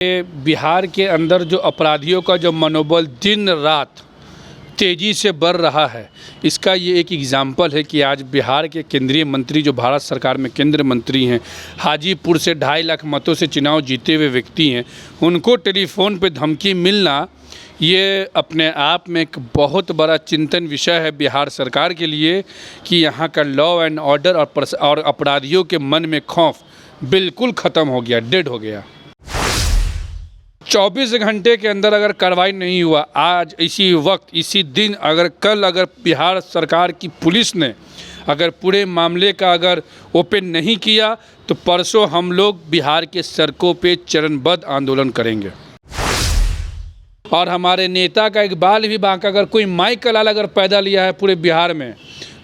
बिहार के अंदर जो अपराधियों का जो मनोबल दिन रात तेज़ी से बढ़ रहा है, इसका ये एक एग्ज़ाम्पल है कि आज बिहार के केंद्रीय मंत्री जो भारत सरकार में केंद्र मंत्री हैं, हाजीपुर से 2.5 लाख मतों से चुनाव जीते हुए व्यक्ति हैं, उनको टेलीफोन पे धमकी मिलना ये अपने आप में एक बहुत बड़ा चिंतन विषय है बिहार सरकार के लिए कि यहाँ का लॉ एंड ऑर्डर और अपराधियों के मन में खौफ बिल्कुल ख़त्म हो गया, डेड हो गया। 24 घंटे के अंदर अगर कार्रवाई नहीं हुआ, आज इसी वक्त इसी दिन अगर बिहार सरकार की पुलिस ने अगर पूरे मामले का अगर ओपन नहीं किया तो परसों हम लोग बिहार के सड़कों पे चरणबद्ध आंदोलन करेंगे। और हमारे नेता का एक बाल भी बांका, अगर कोई माई का लाल अगर पैदा लिया है पूरे बिहार में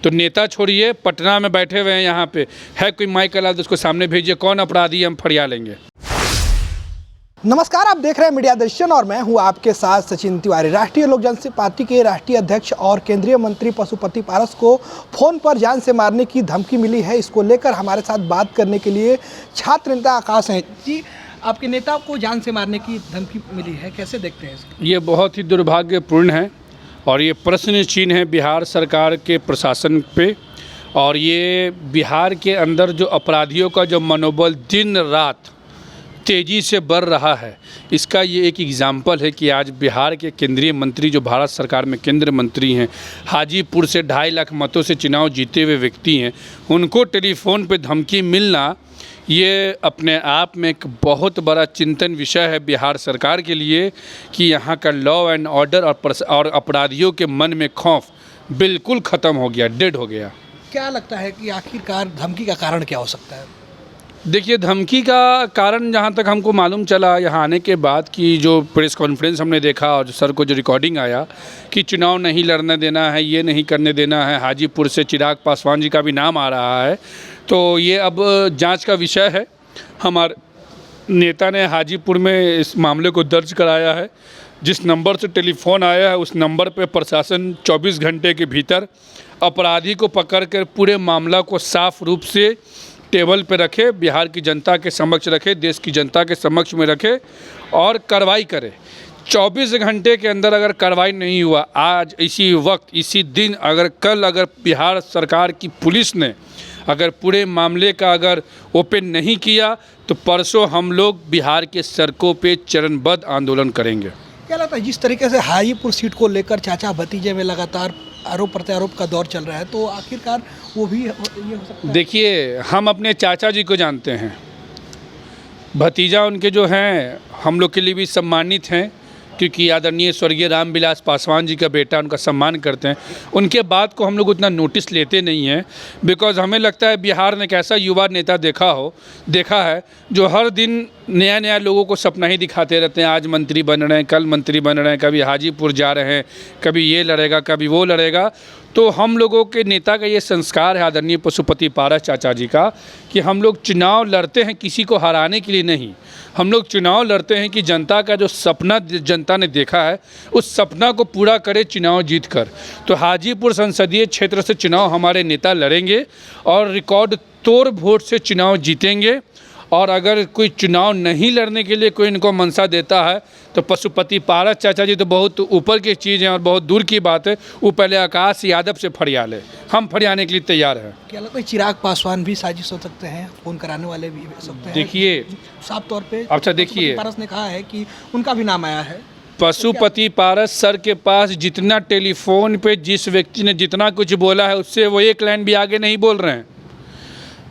तो नेता छोड़िए, पटना में बैठे हुए हैं, यहाँ पे है कोई माई का लाल तो उसको सामने भेजिए, कौन अपराधी हम फरिया लेंगे। नमस्कार, आप देख रहे हैं मीडिया दर्शन और मैं हूं आपके साथ सचिन तिवारी। राष्ट्रीय लोक जनशक्ति पार्टी के राष्ट्रीय अध्यक्ष और केंद्रीय मंत्री पशुपति पारस को फोन पर जान से मारने की धमकी मिली है। इसको लेकर हमारे साथ बात करने के लिए छात्र नेता आकाश हैं। जी, आपके नेता को जान से मारने की धमकी मिली है, कैसे देखते हैं इसको? ये बहुत ही दुर्भाग्यपूर्ण है और ये प्रश्न चिन्ह है बिहार सरकार के प्रशासन पे। और ये बिहार के अंदर जो अपराधियों का जो मनोबल दिन रात तेज़ी से बढ़ रहा है, इसका ये एक एग्ज़ाम्पल है कि आज बिहार के केंद्रीय मंत्री जो भारत सरकार में केंद्र मंत्री हैं, हाजीपुर से 2.5 लाख मतों से चुनाव जीते हुए व्यक्ति हैं, उनको टेलीफोन पे धमकी मिलना ये अपने आप में एक बहुत बड़ा चिंतन विषय है बिहार सरकार के लिए कि यहाँ का लॉ एंड ऑर्डर और अपराधियों के मन में खौफ बिल्कुल ख़त्म हो गया, डेड हो गया। क्या लगता है कि आखिरकार धमकी का कारण क्या हो सकता है? देखिए, धमकी का कारण जहाँ तक हमको मालूम चला यहाँ आने के बाद कि जो प्रेस कॉन्फ्रेंस हमने देखा और सर को जो रिकॉर्डिंग आया कि चुनाव नहीं लड़ने देना है, ये नहीं करने देना है, हाजीपुर से चिराग पासवान जी का भी नाम आ रहा है, तो ये अब जांच का विषय है। हमारे नेता ने हाजीपुर में इस मामले को दर्ज कराया है। जिस नंबर से टेलीफोन आया है उस नंबर पे प्रशासन 24 घंटे के भीतर अपराधी को पकड़कर पूरे मामला को साफ रूप से टेबल पे रखे, बिहार की जनता के समक्ष रखे, देश की जनता के समक्ष में रखे और कार्रवाई करे। 24 घंटे के अंदर अगर कार्रवाई नहीं हुआ, आज इसी वक्त इसी दिन अगर बिहार सरकार की पुलिस ने अगर पूरे मामले का अगर ओपन नहीं किया तो परसों हम लोग बिहार के सड़कों पे चरणबद्ध आंदोलन करेंगे। क्या लगता है जिस तरीके से हाजीपुर सीट को लेकर चाचा भतीजे में लगातार आरोप प्रत्यारोप का दौर चल रहा है, तो आखिरकार वो भी ये हो सकता है? देखिए, हम अपने चाचा जी को जानते हैं, भतीजा उनके जो हैं हम लोग के लिए भी सम्मानित हैं क्योंकि आदरणीय स्वर्गीय रामविलास पासवान जी का बेटा, उनका सम्मान करते हैं। उनके बात को हम लोग उतना नोटिस लेते नहीं हैं बिकॉज़ हमें लगता है बिहार ने एक ऐसा युवा नेता देखा है जो हर दिन नया लोगों को सपना ही दिखाते रहते हैं। आज मंत्री बन रहे हैं, कल मंत्री बन रहे हैं, कभी हाजीपुर जा रहे हैं, कभी ये लड़ेगा, कभी वो लड़ेगा। तो हम लोगों के नेता का ये संस्कार है आदरणीय पशुपति पारस चाचा जी का कि हम लोग चुनाव लड़ते हैं किसी को हराने के लिए नहीं, हम लोग चुनाव लड़ते हैं कि जनता का जो सपना जनता ने देखा है उस सपना को पूरा करे चुनाव जीत कर। तो हाजीपुर संसदीय क्षेत्र से चुनाव हमारे नेता लड़ेंगे और रिकॉर्ड तोड़ वोट से चुनाव जीतेंगे। और अगर कोई चुनाव नहीं लड़ने के लिए कोई इनको मनसा देता है तो पशुपति पारस चाचा जी तो बहुत ऊपर की चीज़ है और बहुत दूर की बात है, वो पहले आकाश यादव से फरिया ले, हम फरियाने के लिए तैयार हैं। क्या लगता है चिराग पासवान भी साजिश हो सकते हैं, फोन कराने वाले भी हो सकते हैं? देखिए, साफ तौर पे अच्छा देखिए, पारस ने कहा है कि उनका भी नाम आया है। पशुपति पारस सर के पास जितना टेलीफोन पे जिस व्यक्ति ने जितना कुछ बोला है उससे वो एक लाइन भी आगे नहीं बोल रहे हैं।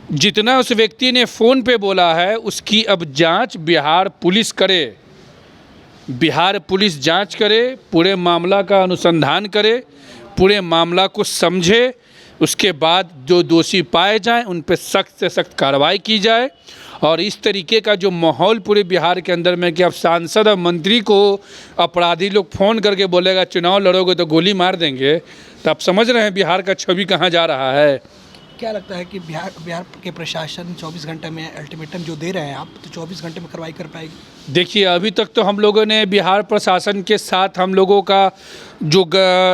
जितना उस व्यक्ति ने फ़ोन पे बोला है उसकी अब जांच बिहार पुलिस करे, बिहार पुलिस जांच करे, पूरे मामला का अनुसंधान करे, पूरे मामला को समझे, उसके बाद जो दोषी पाए जाएं उन पे सख्त से सख्त कार्रवाई की जाए। और इस तरीके का जो माहौल पूरे बिहार के अंदर में कि अब सांसद और मंत्री को अपराधी लोग फ़ोन करके बोलेगा चुनाव लड़ोगे तो गोली मार देंगे, तो आप समझ रहे हैं बिहार का छवि कहाँ जा रहा है। क्या लगता है कि बिहार के प्रशासन 24 घंटे में अल्टीमेटम जो दे रहे हैं आप, तो 24 घंटे में कार्रवाई कर पाएगी? देखिए, अभी तक तो हम लोगों ने बिहार प्रशासन के साथ हम लोगों का जो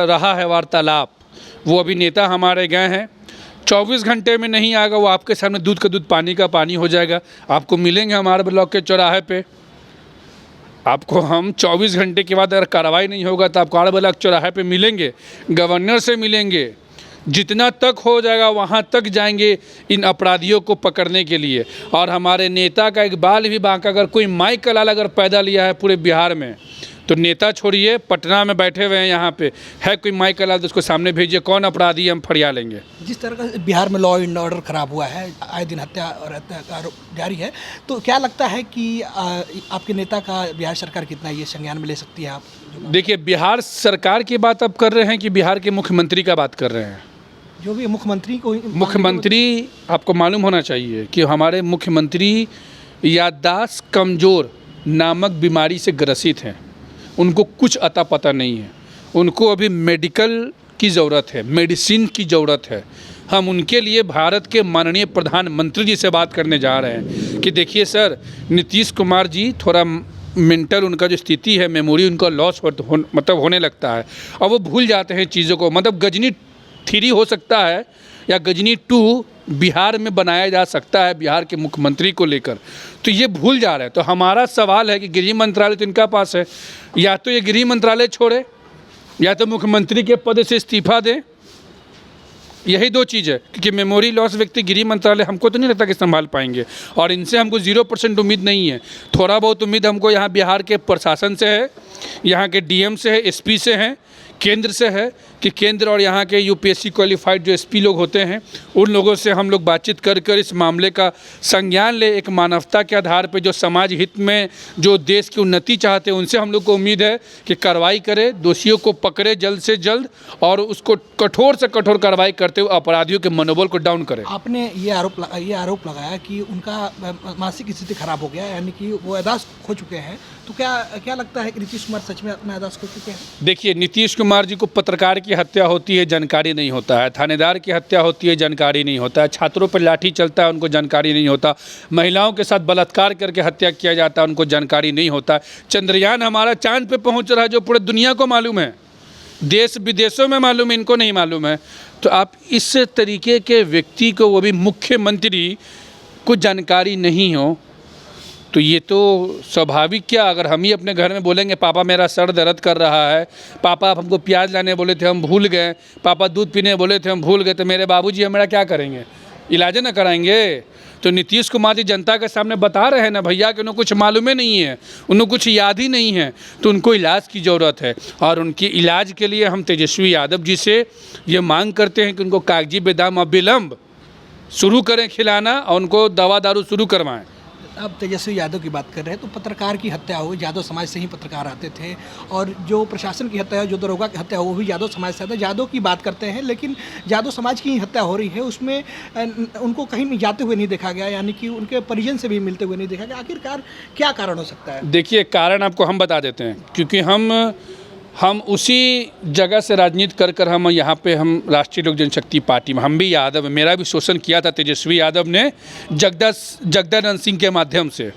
रहा है वार्तालाप, वो अभी नेता हमारे गए हैं। 24 घंटे में नहीं आएगा, वो आपके सामने दूध का दूध पानी का पानी हो जाएगा। आपको मिलेंगे हमारे ब्लॉक के चौराहे पे। आपको हम 24 घंटे के बाद अगर कार्रवाई नहीं होगा तो आपको 8 चौराहे पे मिलेंगे, गवर्नर से मिलेंगे, जितना तक हो जाएगा वहाँ तक जाएंगे इन अपराधियों को पकड़ने के लिए। और हमारे नेता का एक बाल भी बांका, अगर कोई माई का लाल अगर पैदा लिया है पूरे बिहार में, तो नेता छोड़िए, पटना में बैठे हुए हैं यहाँ पे, है कोई माई का लाल तो उसको सामने भेजिए, कौन अपराधी हम फरिया लेंगे। जिस तरह का बिहार में लॉ एंड ऑर्डर खराब हुआ है, आए दिन हत्या और हत्या का आरोप जारी है, तो क्या लगता है कि आपके नेता का बिहार सरकार कितना ये संज्ञान में ले सकती है? आप देखिए, बिहार सरकार की बात आप कर रहे हैं कि बिहार के मुख्यमंत्री का बात कर रहे हैं? जो भी मुख्यमंत्री को, मुख्यमंत्री, आपको मालूम होना चाहिए कि हमारे मुख्यमंत्री याददाश्त कमज़ोर नामक बीमारी से ग्रसित हैं। उनको कुछ अता पता नहीं है, उनको अभी मेडिकल की ज़रूरत है, मेडिसिन की ज़रूरत है। हम उनके लिए भारत के माननीय प्रधानमंत्री जी से बात करने जा रहे हैं कि देखिए सर, नीतीश कुमार जी थोड़ा मेंटल, उनका जो स्थिति है, मेमोरी उनका लॉस मतलब होने लगता है और वो भूल जाते हैं चीज़ों को। मतलब गजनी 3 हो सकता है या गजनी 2 बिहार में बनाया जा सकता है बिहार के मुख्यमंत्री को लेकर, तो ये भूल जा रहे हैं। तो हमारा सवाल है कि गृह मंत्रालय तो इनका पास है, या तो ये गृह मंत्रालय छोड़े या तो मुख्यमंत्री के पद से इस्तीफा दें। यही 2 चीज़ है, क्योंकि मेमोरी लॉस व्यक्ति गृह मंत्रालय हमको तो नहीं लगता कि संभाल पाएंगे, और इनसे हमको 0% उम्मीद नहीं है। थोड़ा बहुत उम्मीद हमको यहाँ बिहार के प्रशासन से है, यहाँ के डीएम से है, एसपी से है, केंद्र से है कि केंद्र और यहाँ के यूपीएससी क्वालिफाइड जो एसपी लोग होते हैं उन लोगों से हम लोग बातचीत कर कर इस मामले का संज्ञान ले, एक मानवता के आधार पे जो समाज हित में, जो देश की उन्नति चाहते हैं, उनसे हम लोग को उम्मीद है कि कार्रवाई करे, दोषियों को पकड़े जल्द से जल्द और उसको कठोर से कठोर कार्रवाई करते हुए अपराधियों के मनोबल को डाउन करे। आपने ये आरोप लगाया कि उनका मानसिक स्थिति खराब हो गया, यानी कि वो याददाश्त खो चुके हैं, तो क्या लगता है कि नीतीश कुमार सच में अपना याददाश्त खो चुके हैं? देखिए, नीतीश कुमार जी को पत्रकार की हत्या होती है जानकारी नहीं होता है, थानेदार की हत्या होती है जानकारी नहीं होता है, छात्रों पर लाठी चलता है उनको जानकारी नहीं होता, महिलाओं के साथ बलात्कार करके हत्या किया जाता है उनको जानकारी नहीं होता है, चंद्रयान हमारा चांद पे पहुंच रहा है जो पूरे दुनिया को मालूम है, देश विदेशों में मालूम है, इनको नहीं मालूम है। तो आप इस तरीके के व्यक्ति को, वो भी मुख्यमंत्री को जानकारी नहीं हो, तो ये तो स्वाभाविक, क्या अगर हम ही अपने घर में बोलेंगे पापा मेरा सर दर्द कर रहा है, पापा आप हमको प्याज लाने बोले थे हम भूल गए, पापा दूध पीने बोले थे हम भूल गए, तो मेरे बाबूजी हमारा क्या करेंगे? इलाज ना कराएंगे? तो नीतीश कुमार जी जनता के सामने बता रहे हैं ना भैया कि उन्हें कुछ मालूम ही नहीं है, उन्हें कुछ याद ही नहीं है, तो उनको इलाज की ज़रूरत है। और उनकी इलाज के लिए हम तेजस्वी यादव जी से ये मांग करते हैं कि उनको कागजी बेदाम अविलंब शुरू करें खिलाना और उनको दवा दारू शुरू करवाएं। अब तेजस्वी यादव की बात कर रहे हैं, तो पत्रकार की हत्या हुई, यादव समाज से ही पत्रकार आते थे, और जो प्रशासन की हत्या है, जो दरोगा की हत्या हो, वो भी यादव समाज से आता है। यादव की बात करते हैं, लेकिन यादव समाज की हत्या हो रही है, उसमें उनको कहीं नहीं जाते हुए नहीं देखा गया, यानी कि उनके परिजन से भी मिलते हुए नहीं देखा गया। आखिरकार क्या कारण हो सकता है? देखिए, कारण आपको हम बता देते हैं, क्योंकि हम उसी जगह से राजनीति कर हम यहाँ पे, हम राष्ट्रीय लोक जनशक्ति पार्टी में, हम भी यादव, मेरा भी शोषण किया था तेजस्वी यादव ने जगदानंद सिंह के माध्यम से।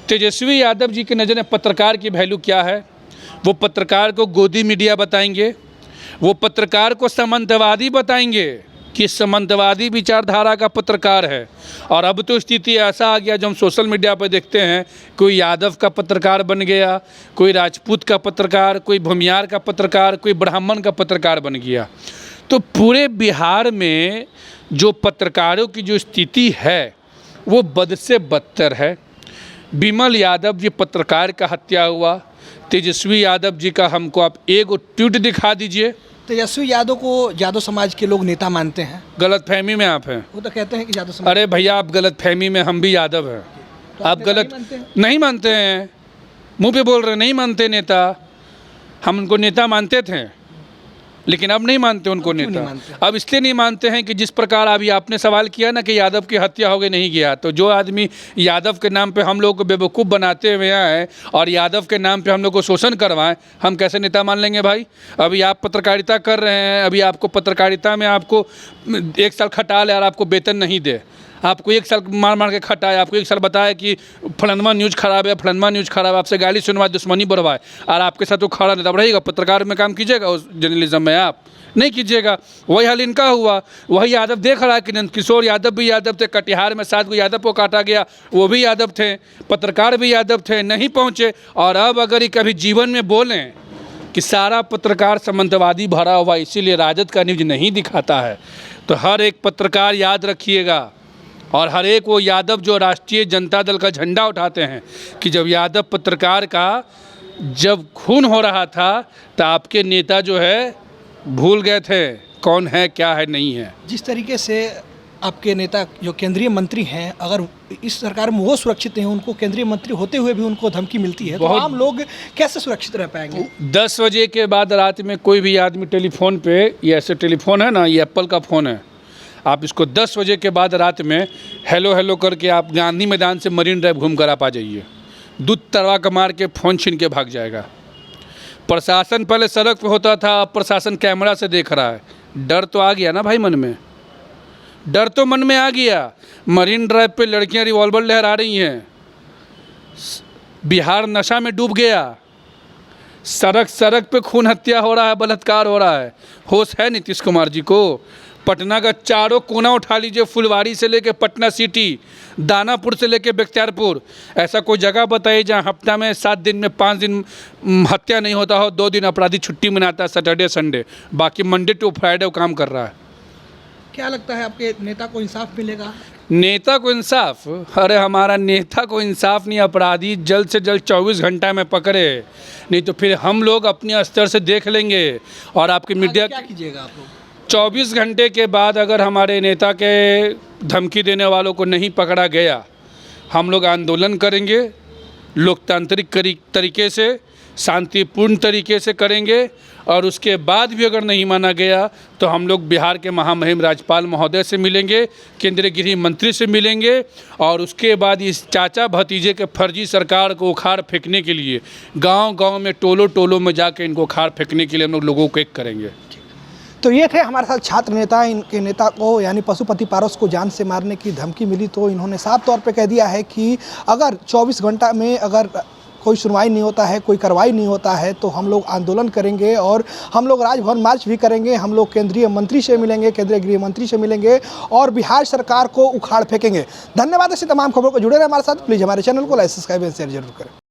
तेजस्वी यादव जी की नज़र में पत्रकार की वैल्यू क्या है? वो पत्रकार को गोदी मीडिया बताएंगे, वो पत्रकार को सामंतवादी बताएंगे कि सामंतवादी विचारधारा का पत्रकार है। और अब तो स्थिति ऐसा आ गया जो हम सोशल मीडिया पर देखते हैं, कोई यादव का पत्रकार बन गया, कोई राजपूत का पत्रकार, कोई भूमियार का पत्रकार, कोई ब्राह्मण का पत्रकार बन गया। तो पूरे बिहार में जो पत्रकारों की जो स्थिति है वो बद से बदतर है। विमल यादव जी पत्रकार का हत्या हुआ, तेजस्वी यादव जी का हमको आप एक ट्वीट दिखा दीजिए। तेजस्वी यादव को यादव समाज के लोग नेता मानते हैं। गलतफहमी में आप हैं। वो तो कहते हैं कि यादव समाज। अरे भैया, आप गलतफहमी में, हम भी यादव हैं। तो आप गलत नहीं मानते हैं, मुंह पे बोल रहे, नहीं मानते नेता। हम उनको नेता मानते थे, लेकिन अब नहीं मानते उनको नेता। अब इसलिए नहीं मानते हैं कि जिस प्रकार अभी आपने सवाल किया ना कि यादव की हत्या हो गई, नहीं गया, तो जो आदमी यादव के नाम पे हम लोग को बेवकूफ़ बनाते हुए आए और यादव के नाम पे हम लोग को शोषण करवाएं, हम कैसे नेता मान लेंगे भाई? अभी आप पत्रकारिता कर रहे हैं, अभी आपको पत्रकारिता में आपको 1 साल खटा ले और आपको वेतन नहीं दे, आपको 1 साल मार के खटाए, आपको 1 साल बताया कि फलानमा न्यूज़ खराब है, फलानमा न्यूज़ खराब है, आपसे गाली सुनवाए, दुश्मनी बढ़वाए, और आपके साथ वो खड़ा नहीं, तब रहेगा? पत्रकार में काम कीजिएगा उस जर्नलिज्म में आप? नहीं कीजिएगा। वही हाल इनका हुआ। वही यादव देख रहा है कि नंदकिशोर यादव भी यादव थे, कटिहार में 7 को यादव को काटा गया, वो भी यादव थे, पत्रकार भी यादव थे, नहीं पहुँचे। और अब अगर ये कभी जीवन में बोलें कि सारा पत्रकार सामंतवादी भरा हुआ इसीलिए राजद का न्यूज नहीं दिखाता है, तो हर एक पत्रकार याद रखिएगा और हर एक वो यादव जो राष्ट्रीय जनता दल का झंडा उठाते हैं कि जब यादव पत्रकार का जब खून हो रहा था तो आपके नेता जो है भूल गए थे कौन है, क्या है, नहीं है। जिस तरीके से आपके नेता जो केंद्रीय मंत्री हैं, अगर इस सरकार में वो सुरक्षित हैं, उनको केंद्रीय मंत्री होते हुए भी उनको धमकी मिलती है, तो आम लोग कैसे सुरक्षित रह पाएंगे? 10 बजे के बाद रात में कोई भी आदमी टेलीफोन पे, ये ऐसे टेलीफोन है ना, ये एप्पल का फ़ोन है, आप इसको 10 बजे के बाद रात में हेलो हेलो करके आप गांधी मैदान से मरीन ड्राइव घूम कर आप आ जाइए, दूध तरवा का मार के फ़ोन छीन के भाग जाएगा। प्रशासन पहले सड़क पे होता था, अब प्रशासन कैमरा से देख रहा है। डर तो आ गया ना भाई मन में, डर तो मन में आ गया। मरीन ड्राइव पे लड़कियां रिवॉल्वर लहरा रही हैं, बिहार नशा में डूब गया, सड़क पे खून हत्या हो रहा है, बलात्कार हो रहा है। होश है नीतीश कुमार जी को? पटना का चारों कोना उठा लीजिए, फुलवारी से लेके पटना सिटी, दानापुर से लेके बख्तियारपुर, ऐसा कोई जगह बताइए जहाँ हफ्ता में 7 दिन में 5 दिन हत्या नहीं होता हो, 2 दिन अपराधी छुट्टी मनाता है, सैटरडे संडे, बाकी मंडे टू फ्राइडे वो काम कर रहा है। क्या लगता है आपके नेता को इंसाफ मिलेगा? नेता को इंसाफ? अरे हमारा नेता को इंसाफ नहीं, अपराधी जल्द से जल्द 24 घंटा में पकड़े, नहीं तो फिर हम लोग अपने स्तर से देख लेंगे। और आपके मीडिया क्या कीजिएगा आप लोग? 24 घंटे के बाद अगर हमारे नेता के धमकी देने वालों को नहीं पकड़ा गया, हम लोग आंदोलन करेंगे, लोकतांत्रिक तरीके से, शांतिपूर्ण तरीके से करेंगे। और उसके बाद भी अगर नहीं माना गया तो हम लोग बिहार के महामहिम राज्यपाल महोदय से मिलेंगे, केंद्रीय गृह मंत्री से मिलेंगे, और उसके बाद इस चाचा भतीजे के फर्जी सरकार को उखाड़ फेंकने के लिए गांव-गांव में, टोलों में जाकर इनको उखाड़ फेंकने के लिए हम लोग लोगों को एक करेंगे। तो ये थे हमारे साथ छात्र नेता। इनके नेता को यानी पशुपति पारस को जान से मारने की धमकी मिली, तो इन्होंने साफ तौर पे कह दिया है कि अगर 24 घंटा में अगर कोई सुनवाई नहीं होता है, कोई कार्रवाई नहीं होता है, तो हम लोग आंदोलन करेंगे और हम लोग राजभवन मार्च भी करेंगे। हम लोग केंद्रीय मंत्री से मिलेंगे, केंद्रीय गृह मंत्री से मिलेंगे और बिहार सरकार को उखाड़ फेंकेंगे। धन्यवाद। ऐसी तमाम खबरों को जुड़े रहे हमारे साथ। प्लीज़ हमारे चैनल को लाइक, सब्सक्राइब एंड शेयर जरूर करें।